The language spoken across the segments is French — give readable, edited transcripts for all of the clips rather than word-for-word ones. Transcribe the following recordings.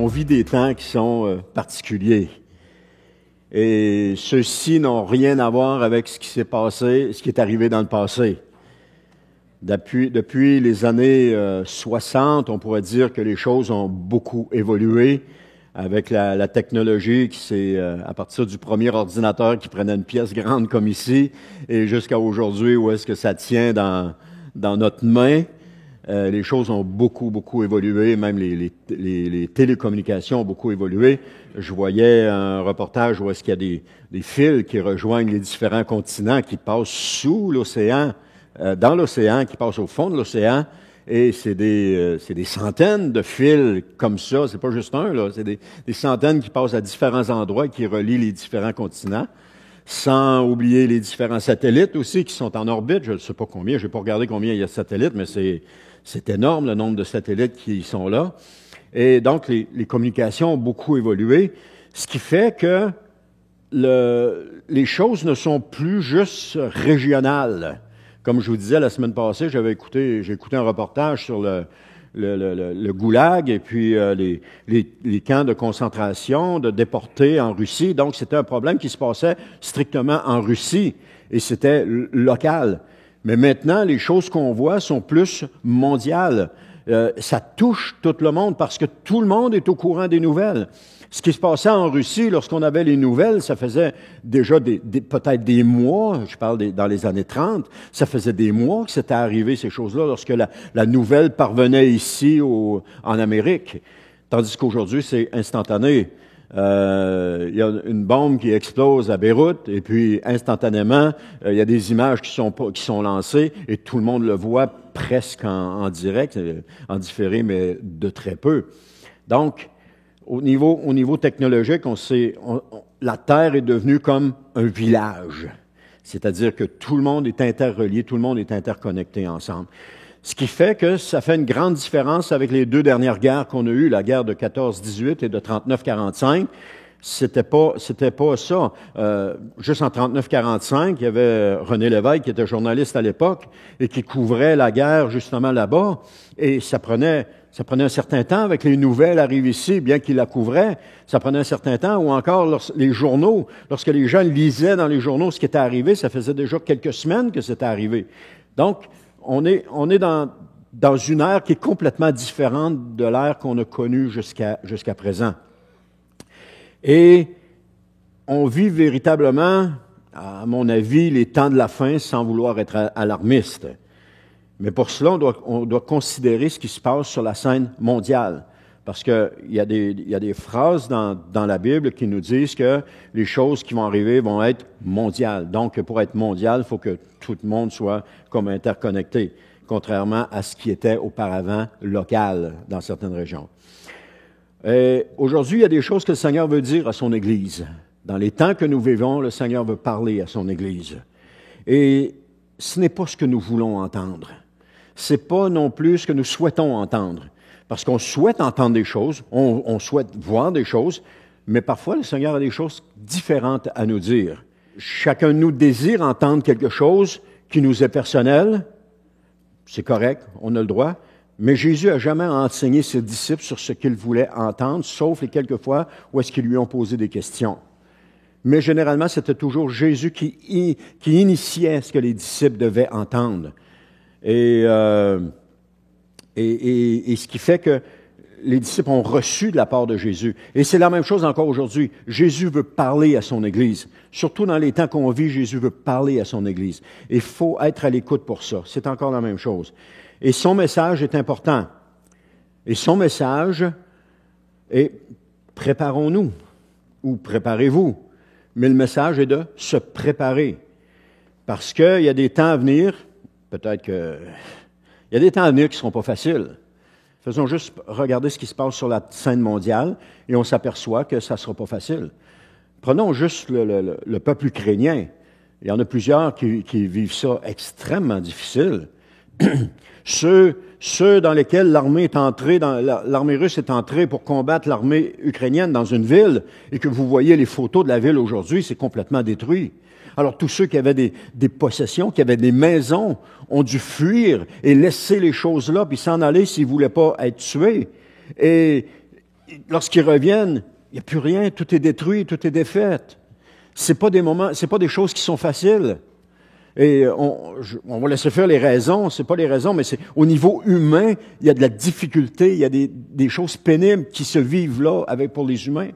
vit des temps qui sont particuliers. Et ceux-ci n'ont rien à voir avec ce qui s'est passé, ce qui est arrivé dans le passé. Depuis les années 60, on pourrait dire que les choses ont beaucoup évolué avec la technologie qui s'est, à partir du premier ordinateur qui prenait une pièce grande comme ici, et jusqu'à aujourd'hui où est-ce que ça tient dans notre main. Les choses ont beaucoup évolué, même les télécommunications ont beaucoup évolué. Je voyais un reportage où est-ce qu'il y a des fils qui rejoignent les différents continents, qui passent sous l'océan, dans l'océan, qui passent au fond de l'océan, et c'est des centaines de fils comme ça, c'est pas juste un, là, c'est des centaines qui passent à différents endroits et qui relient les différents continents. Sans oublier les différents satellites aussi qui sont en orbite. Je ne sais pas combien, je n'ai pas regardé combien il y a de satellites, mais c'est énorme le nombre de satellites qui sont là. Et donc, les communications ont beaucoup évolué, ce qui fait que les choses ne sont plus juste régionales. Comme je vous disais la semaine passée, j'ai écouté un reportage sur le goulag et puis les camps de concentration, de déportés en Russie. Donc, c'était un problème qui se passait strictement en Russie et c'était local. Mais maintenant, les choses qu'on voit sont plus mondiales. Ça touche tout le monde parce que tout le monde est au courant des nouvelles. Ce qui se passait en Russie, lorsqu'on avait les nouvelles, ça faisait déjà peut-être des mois, je parle dans les années 30, ça faisait des mois que c'était arrivé ces choses-là lorsque la nouvelle parvenait ici en Amérique. Tandis qu'aujourd'hui, c'est instantané. Il y a une bombe qui explose à Beyrouth et puis instantanément, il y a des images qui sont lancées et tout le monde le voit presque en direct, en différé, mais de très peu. Donc, au niveau technologique, la Terre est devenue comme un village. C'est-à-dire que tout le monde est interrelié, tout le monde est interconnecté ensemble. Ce qui fait que ça fait une grande différence avec les deux dernières guerres qu'on a eues, la guerre de 14-18 et de 39-45. C'était pas ça. Juste en 39-45, il y avait René Lévesque qui était journaliste à l'époque et qui couvrait la guerre justement là-bas. Et ça prenait un certain temps avec les nouvelles arrivent ici, bien qu'il la couvrait. Ça prenait un certain temps. Ou encore les journaux, lorsque les gens lisaient dans les journaux ce qui était arrivé, ça faisait déjà quelques semaines que c'était arrivé. Donc, on est dans une ère qui est complètement différente de l'ère qu'on a connue jusqu'à présent. Et on vit véritablement, à mon avis, les temps de la fin sans vouloir être alarmiste. Mais pour cela, on doit considérer ce qui se passe sur la scène mondiale. Parce qu'il y a des phrases dans la Bible qui nous disent que les choses qui vont arriver vont être mondiales. Donc, pour être mondial, il faut que tout le monde soit comme interconnecté, contrairement à ce qui était auparavant local dans certaines régions. Aujourd'hui, il y a des choses que le Seigneur veut dire à son Église. Dans les temps que nous vivons, le Seigneur veut parler à son Église. Et ce n'est pas ce que nous voulons entendre. C'est pas non plus ce que nous souhaitons entendre. Parce qu'on souhaite entendre des choses, on souhaite voir des choses, mais parfois le Seigneur a des choses différentes à nous dire. Chacun de nous désire entendre quelque chose qui nous est personnel. C'est correct, on a le droit. Mais Jésus n'a jamais enseigné ses disciples sur ce qu'ils voulaient entendre, sauf les quelques fois où est-ce qu'ils lui ont posé des questions. Mais généralement, c'était toujours Jésus qui initiait ce que les disciples devaient entendre. Et ce qui fait que les disciples ont reçu de la part de Jésus. Et c'est la même chose encore aujourd'hui. Jésus veut parler à son Église. Surtout dans les temps qu'on vit, Jésus veut parler à son Église. Il faut être à l'écoute pour ça. C'est encore la même chose. Et son message est important. Et son message est « préparons-nous » ou « préparez-vous ». Mais le message est de se préparer. Parce qu'il y a des temps à venir, peut-être que... Il y a des temps à venir qui ne seront pas faciles. Faisons juste regarder ce qui se passe sur la scène mondiale et on s'aperçoit que ça ne sera pas facile. Prenons juste le peuple ukrainien. Il y en a plusieurs qui vivent ça extrêmement difficile. Ceux dans lesquels l'armée russe est entrée pour combattre l'armée ukrainienne dans une ville et que vous voyez les photos de la ville aujourd'hui, c'est complètement détruit. Alors, tous ceux qui avaient des possessions, qui avaient des maisons, ont dû fuir et laisser les choses là, puis s'en aller s'ils ne voulaient pas être tués. Et lorsqu'ils reviennent, il n'y a plus rien, tout est détruit, tout est défait. C'est pas des choses qui sont faciles. Et on va laisser faire les raisons, c'est pas les raisons, mais c'est au niveau humain, il y a de la difficulté, il y a des choses pénibles qui se vivent là pour les humains.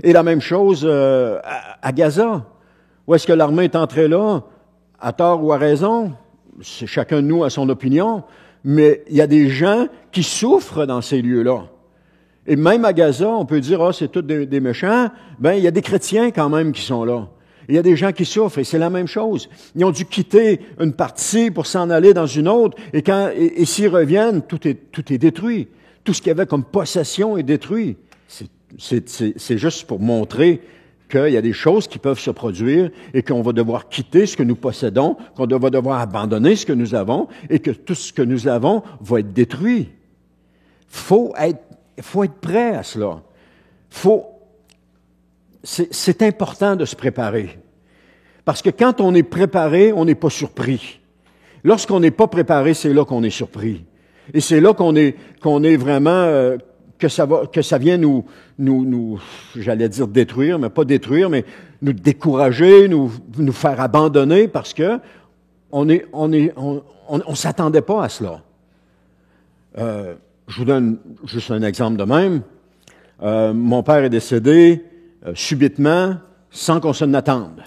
Et la même chose à Gaza. Où est-ce que l'armée est entrée là? À tort ou à raison? C'est chacun de nous a son opinion, mais il y a des gens qui souffrent dans ces lieux-là. Et même à Gaza, on peut dire, c'est tous des méchants. Ben, il y a des chrétiens quand même qui sont là. Il y a des gens qui souffrent, et c'est la même chose. Ils ont dû quitter une partie pour s'en aller dans une autre, et s'ils reviennent, tout est détruit. Tout ce qu'il y avait comme possession est détruit. C'est juste pour montrer qu'il y a des choses qui peuvent se produire et qu'on va devoir quitter ce que nous possédons, qu'on va devoir abandonner ce que nous avons, et que tout ce que nous avons va être détruit. Faut être prêt à cela. C'est important de se préparer. Parce que quand on est préparé, on n'est pas surpris. Lorsqu'on n'est pas préparé, c'est là qu'on est surpris. Et c'est là qu'on est vraiment, que ça vient nous, j'allais dire détruire, mais pas détruire, mais nous décourager, nous faire abandonner parce que on s'attendait pas à cela. Je vous donne juste un exemple de même. Mon père est décédé subitement, sans qu'on s'en attende.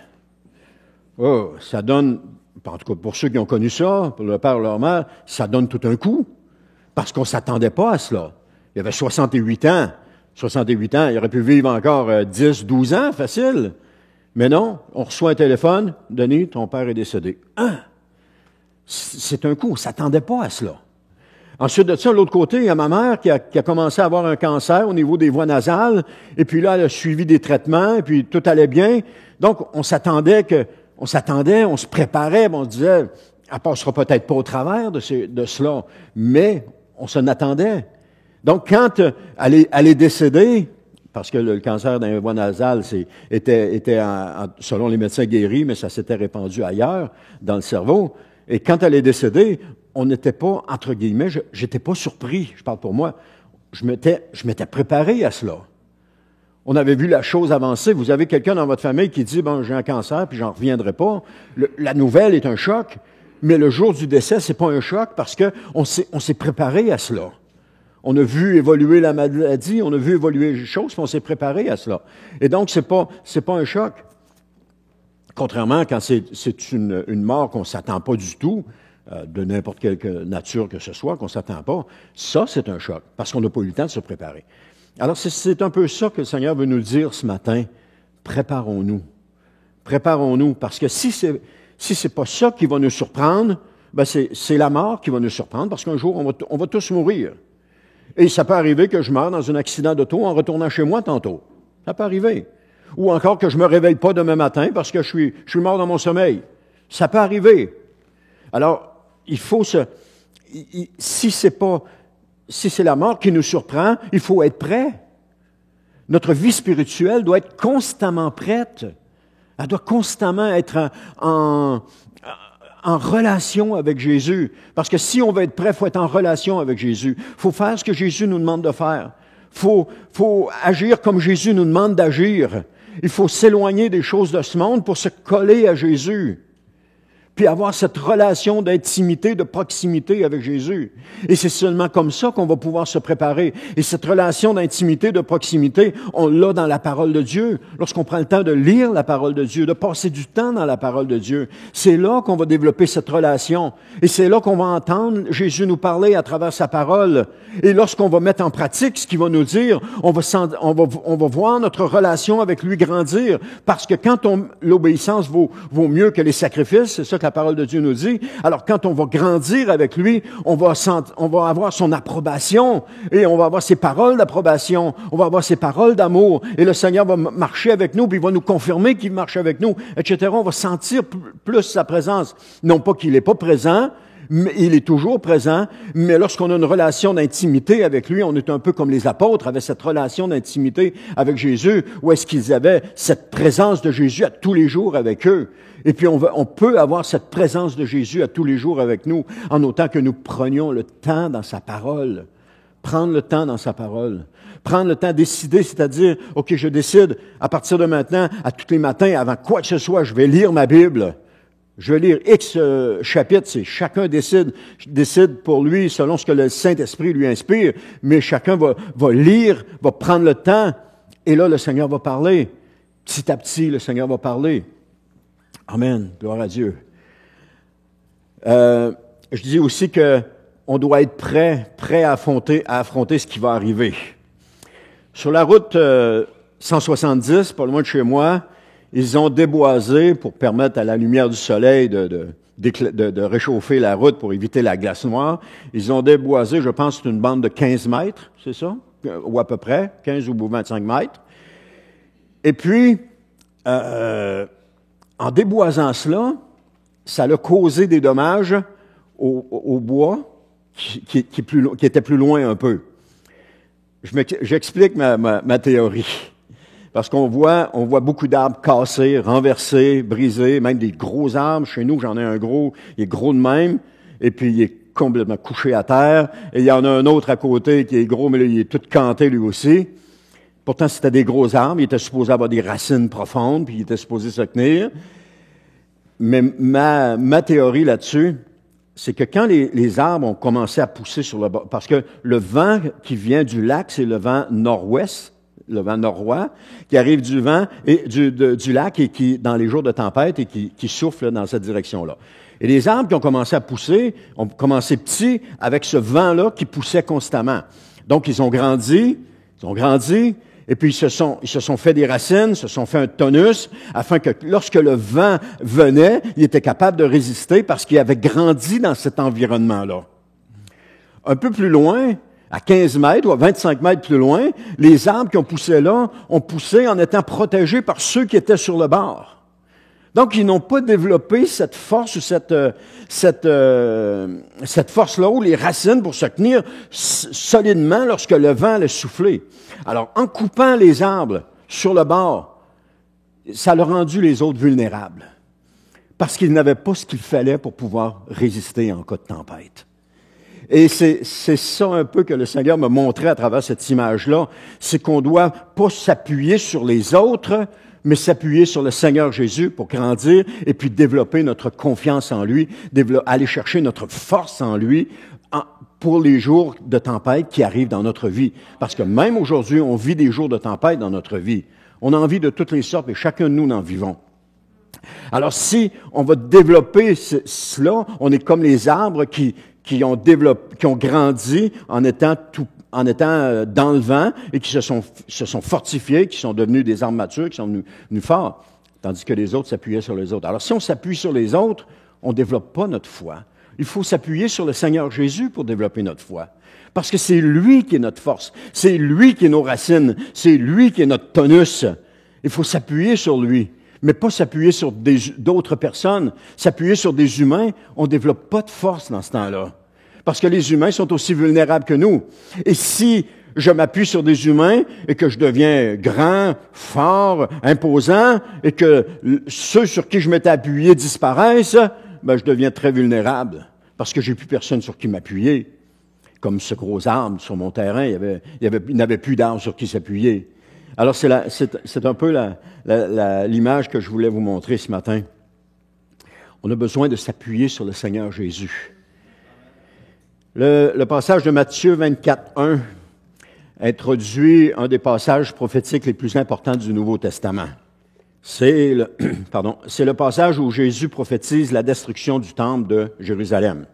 Oh, ça donne, en tout cas pour ceux qui ont connu ça, pour le père ou leur mère, ça donne tout un coup, parce qu'on ne s'attendait pas à cela. Il avait 68 ans. 68 ans, il aurait pu vivre encore 10, 12 ans, facile. Mais non, on reçoit un téléphone, « Denis, ton père est décédé. » C'est un coup, on ne s'attendait pas à cela. Ensuite de ça, de l'autre côté, il y a ma mère qui a commencé à avoir un cancer au niveau des voies nasales, et puis là, elle a suivi des traitements, et puis tout allait bien. Donc, on se préparait, on se disait, elle passera peut-être pas au travers de cela, mais on s'en attendait. Donc, quand elle est décédée, parce que le cancer dans les voies nasales était selon les médecins guéri, mais ça s'était répandu ailleurs, dans le cerveau, et quand elle est décédée, on n'était pas, entre guillemets, j'étais pas surpris, je parle pour moi, je m'étais préparé à cela. On avait vu la chose avancer. Vous avez quelqu'un dans votre famille qui dit, j'ai un cancer, puis j'en reviendrai pas. La nouvelle est un choc, mais le jour du décès, c'est pas un choc parce que on s'est préparé à cela. On a vu évoluer la maladie, on a vu évoluer les choses, puis on s'est préparé à cela. Et donc, c'est pas un choc. Contrairement quand c'est une mort qu'on s'attend pas du tout, de n'importe quelle nature que ce soit, qu'on s'attend pas, ça, c'est un choc, parce qu'on n'a pas eu le temps de se préparer. Alors, c'est un peu ça que le Seigneur veut nous dire ce matin. Préparons-nous. Préparons-nous, parce que si c'est pas ça qui va nous surprendre, c'est la mort qui va nous surprendre, parce qu'un jour, on va tous mourir. Et ça peut arriver que je meure dans un accident d'auto en retournant chez moi tantôt. Ça peut arriver. Ou encore que je me réveille pas demain matin parce que je suis mort dans mon sommeil. Ça peut arriver. Alors, il faut si c'est la mort qui nous surprend, il faut être prêt. Notre vie spirituelle doit être constamment prête. Elle doit constamment être en relation avec Jésus. Parce que si on veut être prêt, il faut être en relation avec Jésus. Il faut faire ce que Jésus nous demande de faire. Il faut agir comme Jésus nous demande d'agir. Il faut s'éloigner des choses de ce monde pour se coller à Jésus. Puis avoir cette relation d'intimité, de proximité avec Jésus. Et c'est seulement comme ça qu'on va pouvoir se préparer. Et cette relation d'intimité, de proximité, on l'a dans la parole de Dieu. Lorsqu'on prend le temps de lire la parole de Dieu, de passer du temps dans la parole de Dieu, c'est là qu'on va développer cette relation. Et c'est là qu'on va entendre Jésus nous parler à travers sa parole. Et lorsqu'on va mettre en pratique ce qu'il va nous dire, on va voir notre relation avec lui grandir. Parce que quand l'obéissance vaut mieux que les sacrifices, c'est ça que la parole de Dieu nous dit. Alors, quand on va grandir avec lui, on va avoir son approbation et on va avoir ses paroles d'approbation, on va avoir ses paroles d'amour et le Seigneur va marcher avec nous puis il va nous confirmer qu'il marche avec nous, etc. On va sentir plus sa présence. Non pas qu'il n'est pas présent, mais il est toujours présent, mais lorsqu'on a une relation d'intimité avec lui, on est un peu comme les apôtres avaient cette relation d'intimité avec Jésus, où est-ce qu'ils avaient cette présence de Jésus à tous les jours avec eux. Et puis on peut avoir cette présence de Jésus à tous les jours avec nous, en autant que nous prenions le temps dans sa parole. Prendre le temps dans sa parole. Prendre le temps de décider, c'est-à-dire, OK, je décide, à partir de maintenant, à tous les matins, avant quoi que ce soit, je vais lire ma Bible. Je vais lire X chapitres, c'est chacun décide pour lui selon ce que le Saint-Esprit lui inspire, mais chacun va lire, va prendre le temps, et là, le Seigneur va parler. Petit à petit, le Seigneur va parler. Amen. Gloire à Dieu. Je dis aussi que on doit être prêt à affronter ce qui va arriver. Sur la route 170, pas loin de chez moi, ils ont déboisé pour permettre à la lumière du soleil de réchauffer la route pour éviter la glace noire. Ils ont déboisé, je pense, c'est une bande de 15 mètres, c'est ça? Ou à peu près, 15 ou 25 mètres. Et puis, en déboisant cela, ça a causé des dommages au bois qui était plus loin un peu. J'explique ma théorie. Parce qu'on voit beaucoup d'arbres cassés, renversés, brisés, même des gros arbres. Chez nous, j'en ai un gros, il est gros de même, et puis il est complètement couché à terre. Et il y en a un autre à côté qui est gros, mais là, il est tout canté lui aussi. Pourtant, c'était des gros arbres, il était supposé avoir des racines profondes, puis il était supposé se tenir. Mais ma théorie là-dessus, c'est que quand les arbres ont commencé à pousser sur le bord, parce que le vent qui vient du lac, c'est le vent nord-ouest, le vent nord-ouest, qui arrive du vent et du lac et qui, dans les jours de tempête, et qui souffle dans cette direction-là. Et les arbres qui ont commencé à pousser, ont commencé petits avec ce vent-là qui poussait constamment. Donc, ils ont grandi, et puis ils se sont fait des racines, se sont fait un tonus, afin que lorsque le vent venait, ils étaient capables de résister parce qu'ils avaient grandi dans cet environnement-là. Un peu plus loin, à 15 mètres ou à 25 mètres plus loin, les arbres qui ont poussé là ont poussé en étant protégés par ceux qui étaient sur le bord. Donc, ils n'ont pas développé cette force ou cette force-là ou les racines pour se tenir solidement lorsque le vent allait souffler. Alors, en coupant les arbres sur le bord, ça a rendu les autres vulnérables parce qu'ils n'avaient pas ce qu'il fallait pour pouvoir résister en cas de tempête. Et c'est ça un peu que le Seigneur m'a montré à travers cette image-là, c'est qu'on doit pas s'appuyer sur les autres, mais s'appuyer sur le Seigneur Jésus pour grandir et puis développer notre confiance en lui, aller chercher notre force en lui pour les jours de tempête qui arrivent dans notre vie. Parce que même aujourd'hui, on vit des jours de tempête dans notre vie. On en vit de toutes les sortes et chacun de nous en vivons. Alors si on va développer cela, on est comme les arbres qui ont grandi en étant dans le vent et qui se sont fortifiés, qui sont devenus des arbres matures, qui sont devenus forts, tandis que les autres s'appuyaient sur les autres. Alors, si on s'appuie sur les autres, on ne développe pas notre foi. Il faut s'appuyer sur le Seigneur Jésus pour développer notre foi. Parce que c'est lui qui est notre force, c'est lui qui est nos racines, c'est lui qui est notre tonus. Il faut s'appuyer sur lui, mais pas s'appuyer sur d'autres personnes. S'appuyer sur des humains, on ne développe pas de force dans ce temps-là. Parce que les humains sont aussi vulnérables que nous. Et si je m'appuie sur des humains et que je deviens grand, fort, imposant, et que ceux sur qui je m'étais appuyé disparaissent, ben je deviens très vulnérable. Parce que j'ai plus personne sur qui m'appuyer. Comme ce gros arbre sur mon terrain, il n'avait plus d'arbre sur qui s'appuyer. Alors c'est un peu l'image que je voulais vous montrer ce matin. On a besoin de s'appuyer sur le Seigneur Jésus. Le passage de Matthieu 24:1 introduit un des passages prophétiques les plus importants du Nouveau Testament. C'est le passage où Jésus prophétise la destruction du temple de Jérusalem.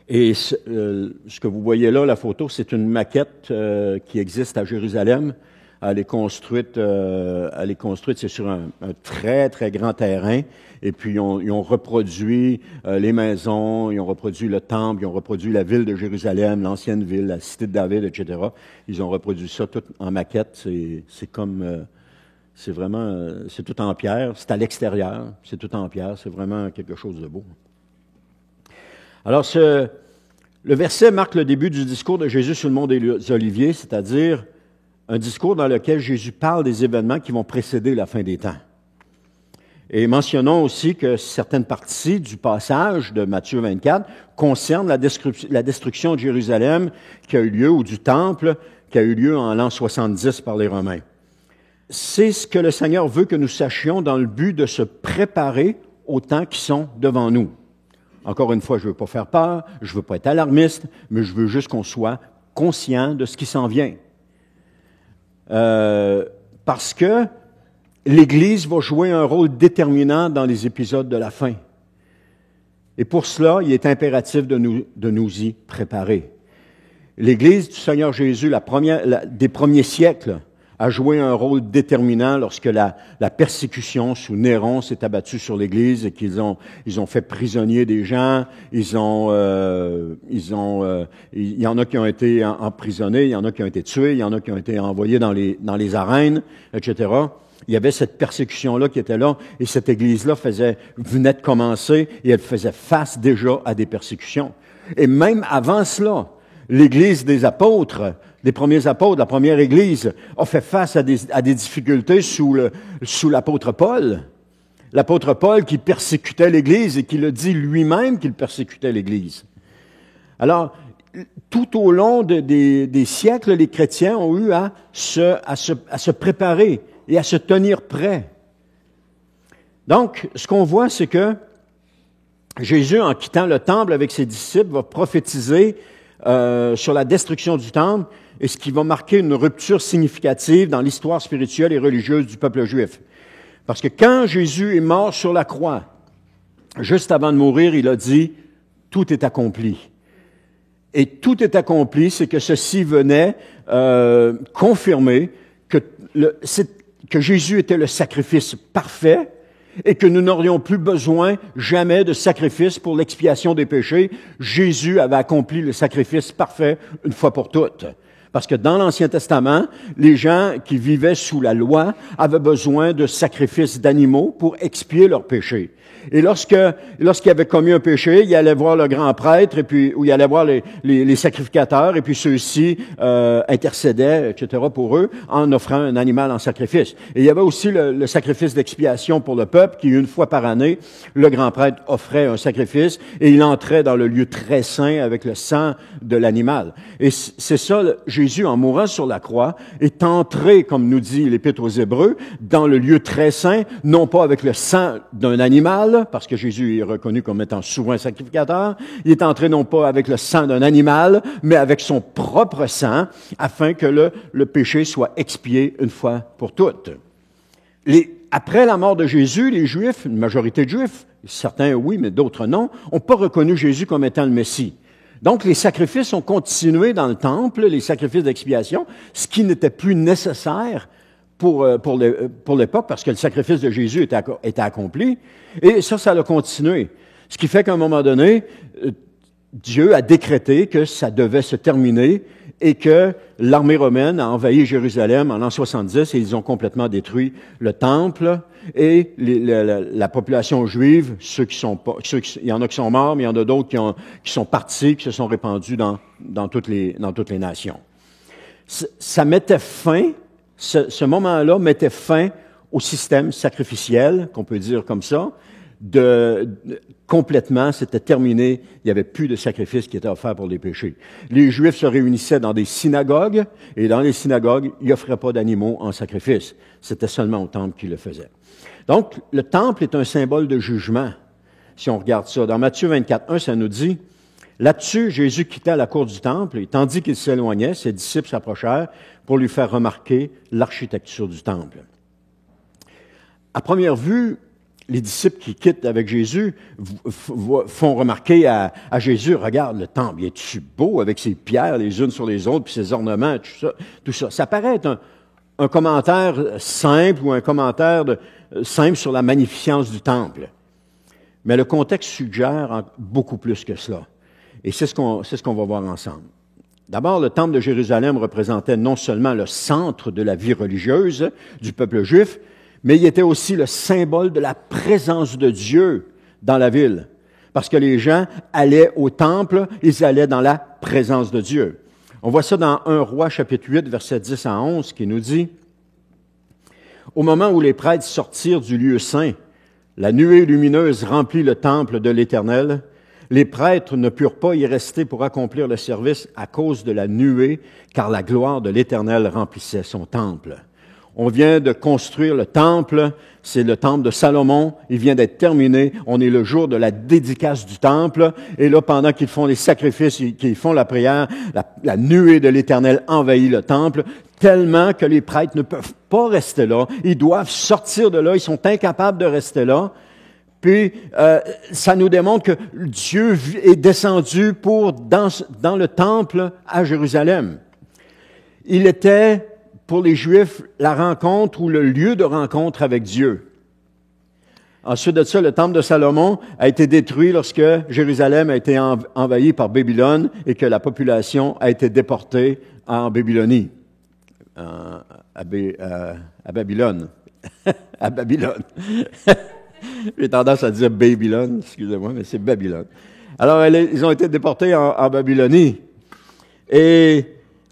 Et ce que vous voyez là, la photo, c'est une maquette qui existe à Jérusalem. Elle est construite, c'est sur un très, très grand terrain. Et puis, ils ont reproduit les maisons, ils ont reproduit le temple, ils ont reproduit la ville de Jérusalem, l'ancienne ville, la cité de David, etc. Ils ont reproduit ça tout en maquette. C'est tout en pierre. C'est à l'extérieur. C'est tout en pierre. C'est vraiment quelque chose de beau. Alors, le verset marque le début du discours de Jésus sur le mont des Oliviers, c'est-à-dire un discours dans lequel Jésus parle des événements qui vont précéder la fin des temps. Et mentionnons aussi que certaines parties du passage de Matthieu 24 concernent la destruction de Jérusalem qui a eu lieu, ou du temple qui a eu lieu en l'an 70 par les Romains. C'est ce que le Seigneur veut que nous sachions dans le but de se préparer aux temps qui sont devant nous. Encore une fois, je ne veux pas faire peur, je ne veux pas être alarmiste, mais je veux juste qu'on soit conscient de ce qui s'en vient. Parce que l'Église va jouer un rôle déterminant dans les épisodes de la fin. Et pour cela, il est impératif de nous y préparer. L'Église du Seigneur Jésus, des premiers siècles, a joué un rôle déterminant lorsque la persécution sous Néron s'est abattue sur l'Église et qu'ils ont fait prisonnier des gens. Il y en a qui ont été emprisonnés, il y en a qui ont été tués, il y en a qui ont été envoyés dans les arènes, etc. Il y avait cette persécution-là qui était là, et cette Église-là venait de commencer, et elle faisait face déjà à des persécutions. Et même avant cela, l'Église des apôtres, les premiers apôtres, la première Église, a fait face à des difficultés sous l'apôtre Paul. L'apôtre Paul qui persécutait l'Église et qui le dit lui-même qu'il persécutait l'Église. Alors, tout au long des siècles, les chrétiens ont eu à se préparer et à se tenir prêts. Donc, ce qu'on voit, c'est que Jésus, en quittant le temple avec ses disciples, va prophétiser sur la destruction du temple, et ce qui va marquer une rupture significative dans l'histoire spirituelle et religieuse du peuple juif. Parce que quand Jésus est mort sur la croix, juste avant de mourir, il a dit « Tout est accompli ». Et « Tout est accompli », c'est que ceci venait confirmer que Jésus était le sacrifice parfait et que nous n'aurions plus besoin jamais de sacrifice pour l'expiation des péchés. Jésus avait accompli le sacrifice parfait une fois pour toutes. Parce que dans l'Ancien Testament, les gens qui vivaient sous la loi avaient besoin de sacrifices d'animaux pour expier leurs péchés. Et lorsqu'il avait commis un péché, il allait voir le grand prêtre, ou il allait voir les sacrificateurs, et puis ceux-ci intercédaient, etc., pour eux, en offrant un animal en sacrifice. Et il y avait aussi le sacrifice d'expiation pour le peuple, qui, une fois par année, le grand prêtre offrait un sacrifice, et il entrait dans le lieu très saint avec le sang de l'animal. Et c'est ça, Jésus, en mourant sur la croix, est entré, comme nous dit l'Épître aux Hébreux, dans le lieu très saint, non pas avec le sang d'un animal, parce que Jésus est reconnu comme étant souverain sacrificateur. Il est entré non pas avec le sang d'un animal, mais avec son propre sang, afin que le péché soit expié une fois pour toutes. Après la mort de Jésus, les Juifs, une majorité de Juifs, certains oui, mais d'autres non, n'ont pas reconnu Jésus comme étant le Messie. Donc, les sacrifices ont continué dans le temple, les sacrifices d'expiation, ce qui n'était plus nécessaire pour l'époque, parce que le sacrifice de Jésus était accompli. Et ça a continué. Ce qui fait qu'à un moment donné, Dieu a décrété que ça devait se terminer et que l'armée romaine a envahi Jérusalem en l'an 70 et ils ont complètement détruit le temple et la population juive, il y en a qui sont morts, mais il y en a d'autres qui sont partis, qui se sont répandus dans toutes les nations. Ça mettait fin, ce moment-là mettait fin au système sacrificiel, qu'on peut dire comme ça, complètement, c'était terminé, il n'y avait plus de sacrifice qui était offert pour les péchés. Les Juifs se réunissaient dans des synagogues, et dans les synagogues, ils n'offraient pas d'animaux en sacrifice. C'était seulement au temple qu'ils le faisaient. Donc, le temple est un symbole de jugement, si on regarde ça. Dans Matthieu 24, 1, ça nous dit, là-dessus, Jésus quitta la cour du temple, et tandis qu'il s'éloignait, ses disciples s'approchèrent pour lui faire remarquer l'architecture du temple. À première vue, les disciples qui quittent avec Jésus font remarquer à Jésus, regarde le temple, il est-tu beau avec ses pierres les unes sur les autres, puis ses ornements, tout ça. Ça paraît être un commentaire simple ou un commentaire simple sur la magnificence du temple. Mais le contexte suggère beaucoup plus que cela. Et c'est ce qu'on va voir ensemble. D'abord, le temple de Jérusalem représentait non seulement le centre de la vie religieuse du peuple juif, mais il était aussi le symbole de la présence de Dieu dans la ville. Parce que les gens allaient au temple, ils allaient dans la présence de Dieu. On voit ça dans 1 Roi, chapitre 8, versets 10 à 11, qui nous dit « Au moment où les prêtres sortirent du lieu saint, La nuée lumineuse remplit le temple de l'Éternel. Les prêtres ne purent pas y rester pour accomplir le service à cause de la nuée, car la gloire de l'Éternel remplissait son temple. On vient de construire le temple, c'est le temple de Salomon, il vient d'être terminé, on est le jour de la dédicace du temple, et là, pendant qu'ils font les sacrifices, qu'ils font la prière, la nuée de l'Éternel envahit le temple, tellement que les prêtres ne peuvent pas rester là, ils doivent sortir de là, ils sont incapables de rester là. Puis, ça nous démontre que Dieu est descendu dans le temple à Jérusalem. Il était, pour les Juifs, la rencontre ou le lieu de rencontre avec Dieu. Ensuite de ça, le temple de Salomon a été détruit lorsque Jérusalem a été envahi par Babylone et que la population a été déportée en Babylonie. À Babylone. À Babylone. J'ai tendance à dire Babylone, excusez-moi, mais c'est Babylone. Alors, ils ont été déportés en Babylonie. Et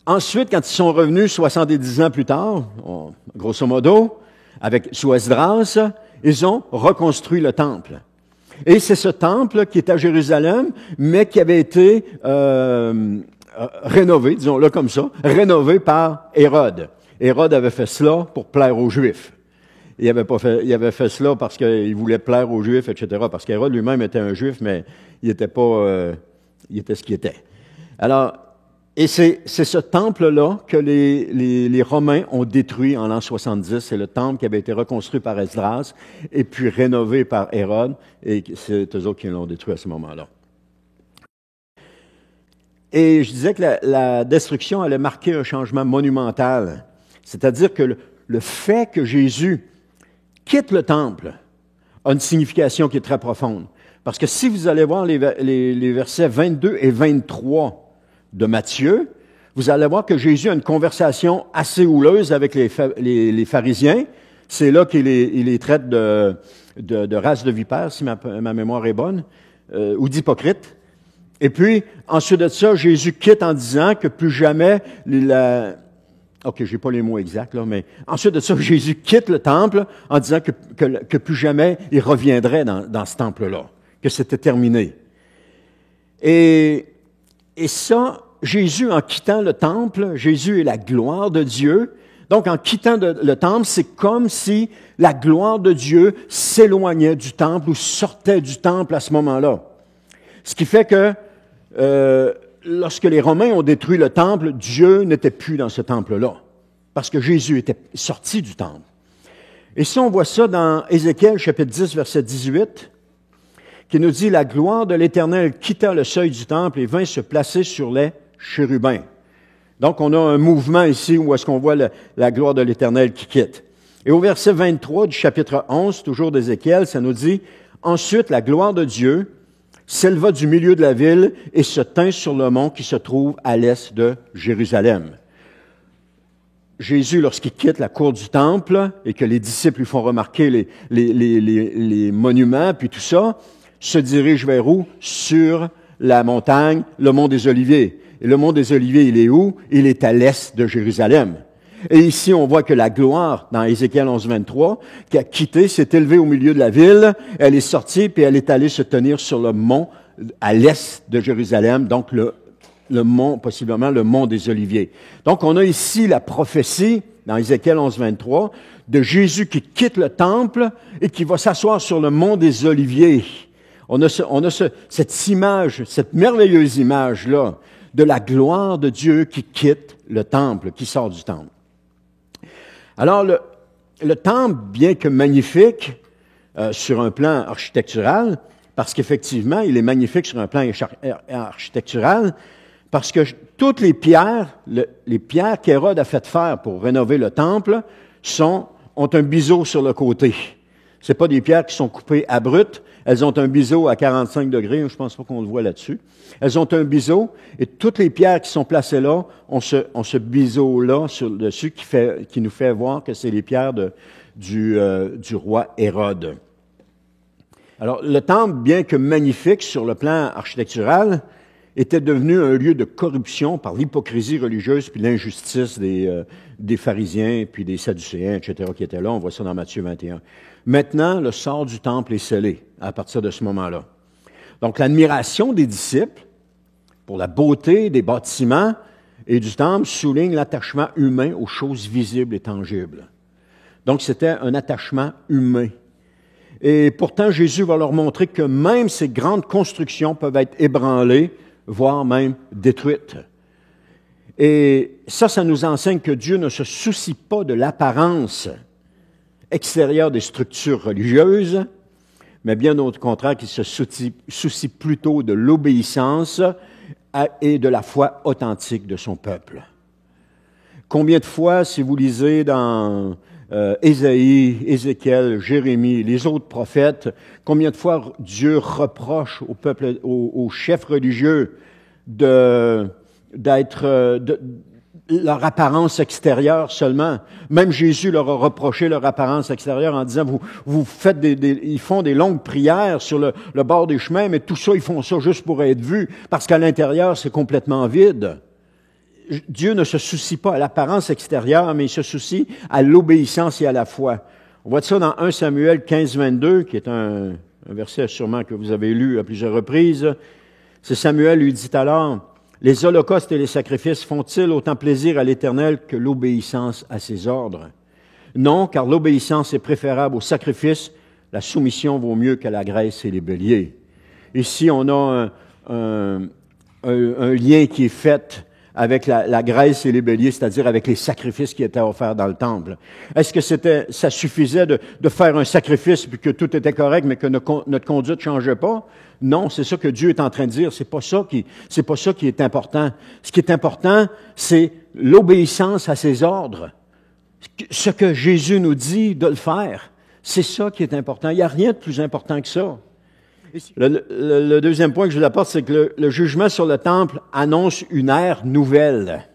ensuite, quand ils sont revenus 70 ans plus tard, grosso modo, sous Esdras, ils ont reconstruit le temple. Et c'est ce temple qui est à Jérusalem, mais qui avait été rénové, disons-le comme ça, rénové par Hérode. Hérode avait fait cela pour plaire aux Juifs. Il avait fait cela parce qu'il voulait plaire aux Juifs, etc. Parce qu'Hérode lui-même était un Juif, mais il était pas, il était ce qu'il était. Alors, et c'est ce temple-là que les Romains ont détruit en l'an 70. C'est le temple qui avait été reconstruit par Esdras et puis rénové par Hérode, et c'est eux autres qui l'ont détruit à ce moment-là. Et je disais que la destruction allait marquer un changement monumental. C'est-à-dire que le fait que Jésus quitte le temple a une signification qui est très profonde. Parce que si vous allez voir les versets 22 et 23 de Matthieu, vous allez voir que Jésus a une conversation assez houleuse avec les pharisiens. C'est là qu'il les traite de race de vipères, si ma mémoire est bonne, ou d'hypocrites. Et puis, ensuite de ça, Jésus quitte en disant que plus jamais OK, j'ai pas les mots exacts, là, mais ensuite de ça, Jésus quitte le temple en disant que plus jamais il reviendrait dans ce temple-là, que c'était terminé. Et ça, Jésus, en quittant le temple, Jésus est la gloire de Dieu. Donc, en quittant le temple, c'est comme si la gloire de Dieu s'éloignait du temple ou sortait du temple à ce moment-là. Ce qui fait que lorsque les Romains ont détruit le temple, Dieu n'était plus dans ce temple-là, parce que Jésus était sorti du temple. Et si on voit ça dans Ézéchiel, chapitre 10, verset 18, qui nous dit « La gloire de l'Éternel quitta le seuil du temple et vint se placer sur les chérubins. » Donc, on a un mouvement ici où est-ce qu'on voit la gloire de l'Éternel qui quitte. Et au verset 23 du chapitre 11, toujours d'Ézéchiel, ça nous dit « Ensuite, la gloire de Dieu s'éleva du milieu de la ville et se tint sur le mont qui se trouve à l'est de Jérusalem. » Jésus, lorsqu'il quitte la cour du temple et que les disciples lui font remarquer les monuments, puis tout ça, se dirige vers où? Sur la montagne, le mont des Oliviers. Et le mont des Oliviers, il est où? Il est à l'est de Jérusalem. Et ici, on voit que la gloire, dans Ézéchiel 11, 23, qui a quitté, s'est élevée au milieu de la ville, elle est sortie, puis elle est allée se tenir sur le mont à l'est de Jérusalem, donc le mont, possiblement le mont des Oliviers. Donc, on a ici la prophétie, dans Ézéchiel 11, 23, de Jésus qui quitte le temple et qui va s'asseoir sur le mont des Oliviers. On a cette image, cette merveilleuse image-là, de la gloire de Dieu qui quitte le temple, qui sort du temple. Alors, le temple, bien que magnifique sur un plan architectural, parce qu'effectivement, il est magnifique sur un plan architectural, parce que toutes les pierres qu'Hérode a fait faire pour rénover le temple ont un biseau sur le côté. C'est pas des pierres qui sont coupées à brut, elles ont un biseau à 45 degrés, je pense pas qu'on le voit là-dessus. Elles ont un biseau, et toutes les pierres qui sont placées là ont ce biseau-là sur le dessus qui nous fait voir que c'est les pierres du roi Hérode. Alors, le temple, bien que magnifique sur le plan architectural, était devenu un lieu de corruption par l'hypocrisie religieuse puis l'injustice des pharisiens puis des sadducéens, etc., qui étaient là. On voit ça dans Matthieu 21. Maintenant, le sort du temple est scellé à partir de ce moment-là. Donc, l'admiration des disciples pour la beauté des bâtiments et du temple souligne l'attachement humain aux choses visibles et tangibles. Donc, c'était un attachement humain. Et pourtant, Jésus va leur montrer que même ces grandes constructions peuvent être ébranlées, voire même détruites. Et ça nous enseigne que Dieu ne se soucie pas de l'apparence extérieure des structures religieuses, mais bien au contraire, qu'il se soucie plutôt de l'obéissance et de la foi authentique de son peuple. Combien de fois, si vous lisez dans Ésaïe, Ézéchiel, Jérémie, les autres prophètes, combien de fois Dieu reproche au peuple, aux chefs religieux d'être leur apparence extérieure seulement. Même Jésus leur a reproché leur apparence extérieure en disant, vous faites ils font des longues prières sur le bord des chemins, mais tout ça, ils font ça juste pour être vus, parce qu'à l'intérieur, c'est complètement vide. Dieu ne se soucie pas à l'apparence extérieure, mais il se soucie à l'obéissance et à la foi. On voit ça dans 1 Samuel 15, 22, qui est un verset sûrement que vous avez lu à plusieurs reprises. C'est Samuel lui dit alors, « Les holocaustes et les sacrifices font-ils autant plaisir à l'Éternel que l'obéissance à ses ordres? Non, car l'obéissance est préférable au sacrifice, la soumission vaut mieux que la graisse et les béliers. » Ici, on a un lien qui est fait avec la graisse et les béliers, c'est-à-dire avec les sacrifices qui étaient offerts dans le temple. Est-ce que ça suffisait de faire un sacrifice puis que tout était correct, mais que notre conduite ne changeait pas? Non, c'est ça que Dieu est en train de dire. C'est pas ça qui est important. Ce qui est important, c'est l'obéissance à ses ordres. Ce que Jésus nous dit de le faire, c'est ça qui est important. Il n'y a rien de plus important que ça. Le deuxième point que je vous apporte, c'est que le jugement sur le temple annonce une ère nouvelle.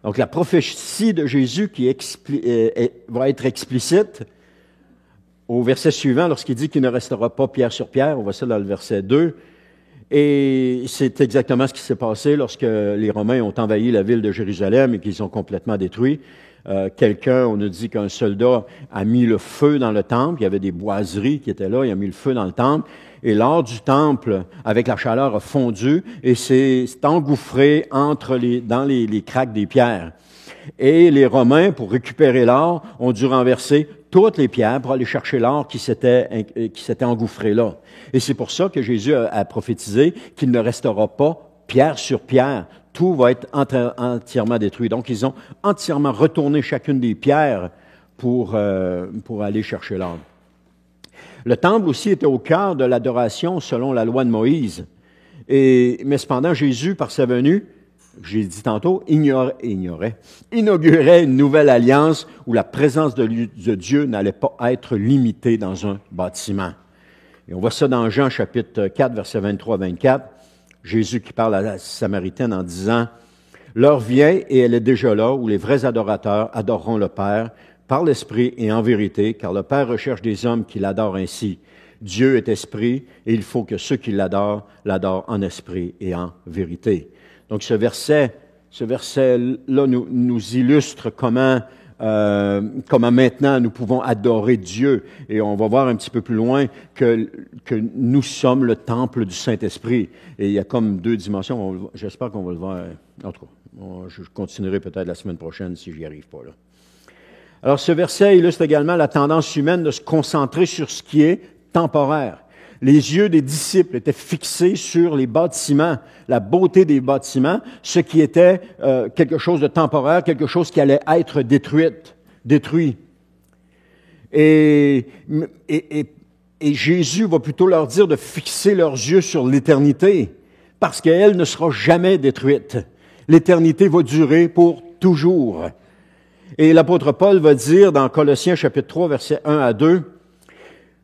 Donc, la prophétie de Jésus qui va être explicite au verset suivant, lorsqu'il dit qu'il ne restera pas pierre sur pierre. On voit ça dans le verset 2. Et c'est exactement ce qui s'est passé lorsque les Romains ont envahi la ville de Jérusalem et qu'ils ont complètement détruit. On nous dit qu'un soldat a mis le feu dans le temple. Il y avait des boiseries qui étaient là. Il a mis le feu dans le temple. Et l'or du temple, avec la chaleur, a fondu et s'est engouffré dans les craques des pierres. Et les Romains, pour récupérer l'or, ont dû renverser toutes les pierres pour aller chercher l'or qui s'était engouffré là. Et c'est pour ça que Jésus a prophétisé qu'il ne restera pas pierre sur pierre. Tout va être entièrement détruit. Donc, ils ont entièrement retourné chacune des pierres pour aller chercher l'or. Le temple aussi était au cœur de l'adoration selon la loi de Moïse. Mais cependant, Jésus, par sa venue, j'ai dit tantôt, inaugurait une nouvelle alliance où la présence de Dieu n'allait pas être limitée dans un bâtiment. Et on voit ça dans Jean chapitre 4, versets 23-24. Jésus qui parle à la Samaritaine en disant, « L'heure vient et elle est déjà là où les vrais adorateurs adoreront le Père par l'Esprit et en vérité, car le Père recherche des hommes qui l'adorent ainsi. Dieu est esprit et il faut que ceux qui l'adorent en esprit et en vérité. » Donc ce verset-là nous illustre comment maintenant nous pouvons adorer Dieu. Et on va voir un petit peu plus loin que nous sommes le temple du Saint-Esprit. Et il y a comme deux dimensions. J'espère qu'on va le voir. En tout cas, je continuerai peut-être la semaine prochaine si j'y arrive pas là. Alors ce verset illustre également la tendance humaine de se concentrer sur ce qui est temporaire. Les yeux des disciples étaient fixés sur les bâtiments, la beauté des bâtiments, ce qui était quelque chose de temporaire, quelque chose qui allait être détruit. Et Jésus va plutôt leur dire de fixer leurs yeux sur l'éternité, parce qu'elle ne sera jamais détruite. L'éternité va durer pour toujours. Et l'apôtre Paul va dire dans Colossiens chapitre 3, versets 1 à 2,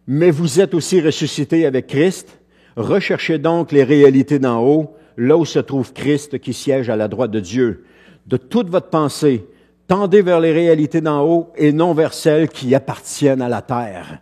« Mais vous êtes aussi ressuscités avec Christ. Recherchez donc les réalités d'en haut, là où se trouve Christ qui siège à la droite de Dieu. De toute votre pensée, tendez vers les réalités d'en haut et non vers celles qui appartiennent à la terre. »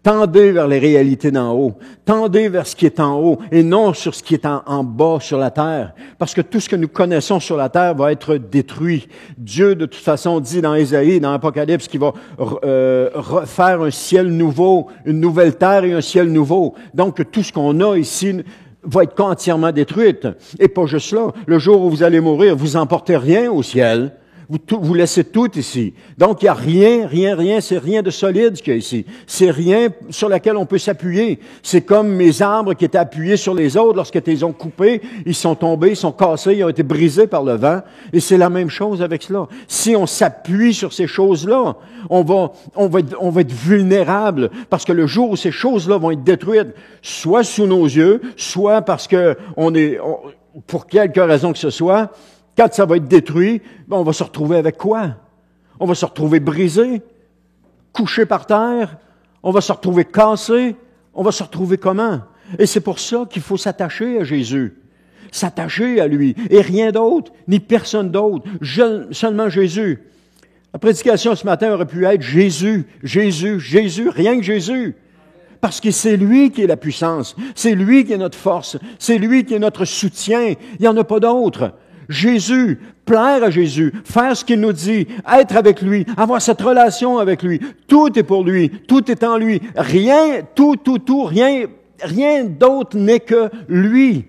Tendez vers les réalités d'en haut. Tendez vers ce qui est en haut et non sur ce qui est en bas, sur la terre. Parce que tout ce que nous connaissons sur la terre va être détruit. Dieu, de toute façon, dit dans Ésaïe, dans l'Apocalypse, qu'il va refaire un ciel nouveau, une nouvelle terre et un ciel nouveau. Donc, tout ce qu'on a ici va être entièrement détruite. Et pas juste là. Le jour où vous allez mourir, vous emportez rien au ciel. Vous laissez tout ici. Donc, il n'y a rien, c'est rien de solide qu'il y a ici. C'est rien sur lequel on peut s'appuyer. C'est comme mes arbres qui étaient appuyés sur les autres lorsque ils ont coupés, ils sont tombés, ils sont cassés, ils ont été brisés par le vent. Et c'est la même chose avec cela. Si on s'appuie sur ces choses-là, on va être vulnérable parce que le jour où ces choses-là vont être détruites, soit sous nos yeux, soit parce que pour quelque raison que ce soit, quand ça va être détruit, on va se retrouver avec quoi? On va se retrouver brisé, couché par terre, on va se retrouver cassé, on va se retrouver comment? Et c'est pour ça qu'il faut s'attacher à Jésus, s'attacher à lui, et rien d'autre, ni personne d'autre, seulement Jésus. La prédication ce matin aurait pu être Jésus, Jésus, Jésus, rien que Jésus. Parce que c'est lui qui est la puissance, c'est lui qui est notre force, c'est lui qui est notre soutien, il n'y en a pas d'autre. Jésus, plaire à Jésus, faire ce qu'il nous dit, être avec lui, avoir cette relation avec lui. Tout est pour lui, tout est en lui. Rien, rien d'autre n'est que lui.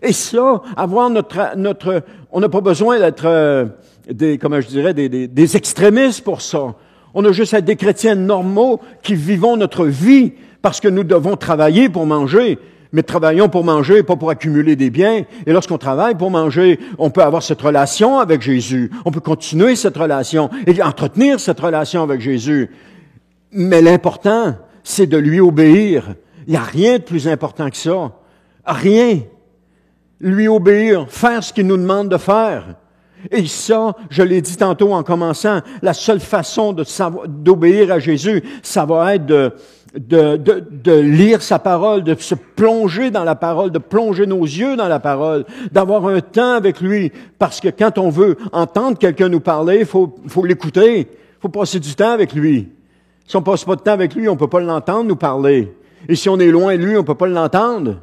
Et ça, avoir on n'a pas besoin d'être des extrémistes pour ça. On a juste à être des chrétiens normaux qui vivons notre vie parce que nous devons travailler pour manger. Mais travaillons pour manger, pas pour accumuler des biens. Et lorsqu'on travaille pour manger, on peut avoir cette relation avec Jésus. On peut continuer cette relation et entretenir cette relation avec Jésus. Mais l'important, c'est de lui obéir. Il n'y a rien de plus important que ça. Rien. Lui obéir, faire ce qu'il nous demande de faire. Et ça, je l'ai dit tantôt en commençant, la seule façon d'obéir à Jésus, ça va être de lire sa parole, de se plonger dans la parole, de plonger nos yeux dans la parole, d'avoir un temps avec lui. Parce que quand on veut entendre quelqu'un nous parler, il faut l'écouter. Il faut passer du temps avec lui. Si on ne passe pas de temps avec lui, on ne peut pas l'entendre nous parler. Et si on est loin de lui, on ne peut pas l'entendre.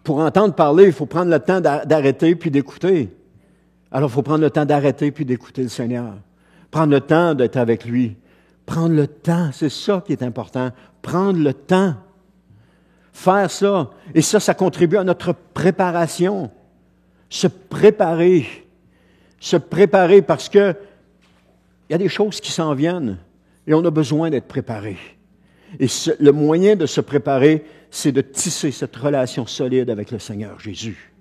Pour entendre parler, il faut prendre le temps d'arrêter puis d'écouter. Alors, il faut prendre le temps d'arrêter puis d'écouter le Seigneur. Prendre le temps d'être avec lui. Prendre le temps, c'est ça qui est important. Prendre le temps. Faire ça. Et ça contribue à notre préparation. Se préparer. Se préparer parce que il y a des choses qui s'en viennent et on a besoin d'être préparé. Et le moyen de se préparer, c'est de tisser cette relation solide avec le Seigneur Jésus.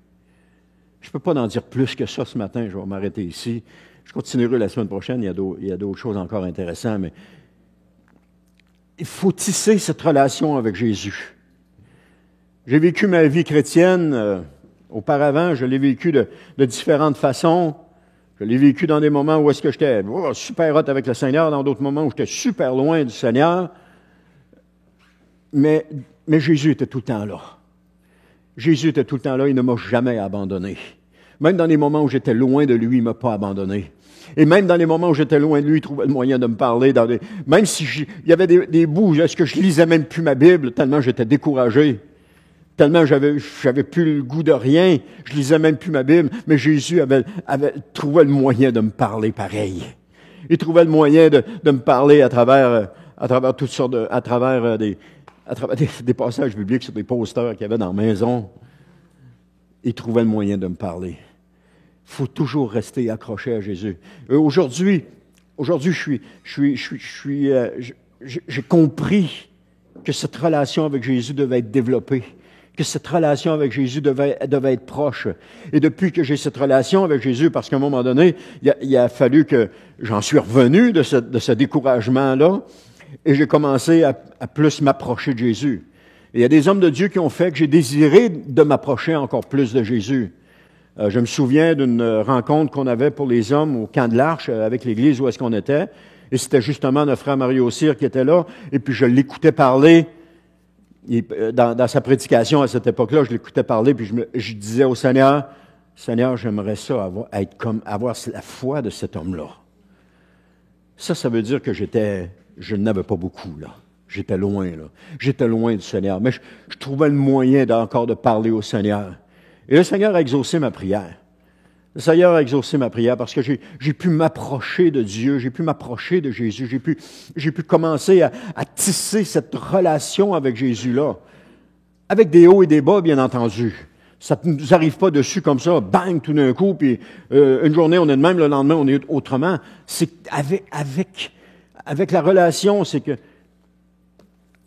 Je ne peux pas en dire plus que ça ce matin, je vais m'arrêter ici. Je continuerai la semaine prochaine, il y a d'autres choses encore intéressantes, mais il faut tisser cette relation avec Jésus. J'ai vécu ma vie chrétienne auparavant, je l'ai vécu de différentes façons. Je l'ai vécu dans des moments où est-ce que j'étais super hot avec le Seigneur, dans d'autres moments où j'étais super loin du Seigneur. Mais Jésus était tout le temps là. Jésus était tout le temps là, il ne m'a jamais abandonné. Même dans les moments où j'étais loin de lui, il ne m'a pas abandonné. Et même dans les moments où j'étais loin de lui, il trouvait le moyen de me parler. Même si il y avait des bouts, est-ce que je lisais même plus ma Bible, tellement j'étais découragé. Tellement j'avais plus le goût de rien, je lisais même plus ma Bible, mais Jésus avait trouvé le moyen de me parler pareil. Il trouvait le moyen de me parler à travers toutes sortes à travers des passages bibliques sur des posters qu'il y avait dans la maison. Il trouvait le moyen de me parler. Il faut toujours rester accroché à Jésus. Aujourd'hui, j'ai compris que cette relation avec Jésus devait être développée, que cette relation avec Jésus devait être proche. Et depuis que j'ai cette relation avec Jésus, parce qu'à un moment donné, il a fallu que j'en suis revenu de ce découragement-là, et j'ai commencé à plus m'approcher de Jésus. Et il y a des hommes de Dieu qui ont fait que j'ai désiré de m'approcher encore plus de Jésus. Je me souviens d'une rencontre qu'on avait pour les hommes au camp de l'Arche avec l'église où est-ce qu'on était. Et c'était justement notre frère Mario Cyr qui était là. Et puis je l'écoutais parler. Dans sa prédication à cette époque-là, je l'écoutais parler. Puis je disais au Seigneur, Seigneur, j'aimerais ça avoir la foi de cet homme-là. Ça veut dire que je n'avais pas beaucoup, là. J'étais loin, là. J'étais loin du Seigneur. Mais je trouvais le moyen encore de parler au Seigneur. Et le Seigneur a exaucé ma prière. Le Seigneur a exaucé ma prière parce que j'ai pu m'approcher de Dieu, j'ai pu m'approcher de Jésus, j'ai pu commencer à tisser cette relation avec Jésus-là. Avec des hauts et des bas, bien entendu. Ça ne nous arrive pas dessus comme ça, bang, tout d'un coup, puis une journée on est de même, le lendemain on est autrement. C'est avec la relation, c'est que,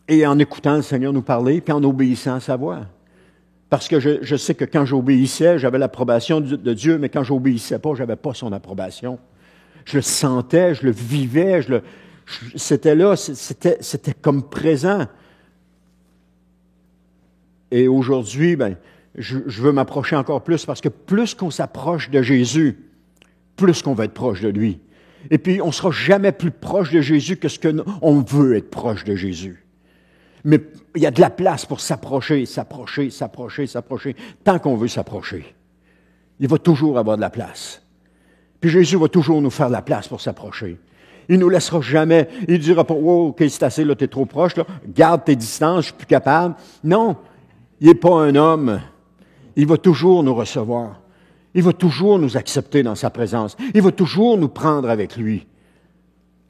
et en écoutant le Seigneur nous parler, puis en obéissant à sa voix. Parce que je sais que quand j'obéissais, j'avais l'approbation de Dieu, mais quand j'obéissais pas, j'avais pas son approbation. Je le sentais, je le vivais, c'était là, c'était comme présent. Et aujourd'hui, je veux m'approcher encore plus, parce que plus qu'on s'approche de Jésus, plus qu'on va être proche de lui. Et puis, on ne sera jamais plus proche de Jésus que ce qu'on veut être proche de Jésus. Mais il y a de la place pour s'approcher, tant qu'on veut s'approcher. Il va toujours avoir de la place. Puis Jésus va toujours nous faire de la place pour s'approcher. Il ne nous laissera jamais, il ne dira pas, « Oh, OK, c'est assez, là, t'es trop proche, là. Garde tes distances, je suis plus capable. » Non, il n'est pas un homme. Il va toujours nous recevoir. Il va toujours nous accepter dans sa présence. Il va toujours nous prendre avec lui.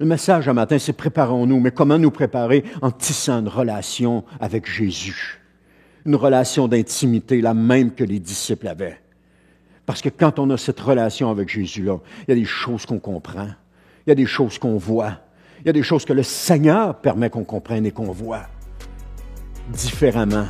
Le message un matin, c'est préparons-nous. Mais comment nous préparer? En tissant une relation avec Jésus. Une relation d'intimité, la même que les disciples avaient. Parce que quand on a cette relation avec Jésus-là, il y a des choses qu'on comprend. Il y a des choses qu'on voit. Il y a des choses que le Seigneur permet qu'on comprenne et qu'on voit différemment.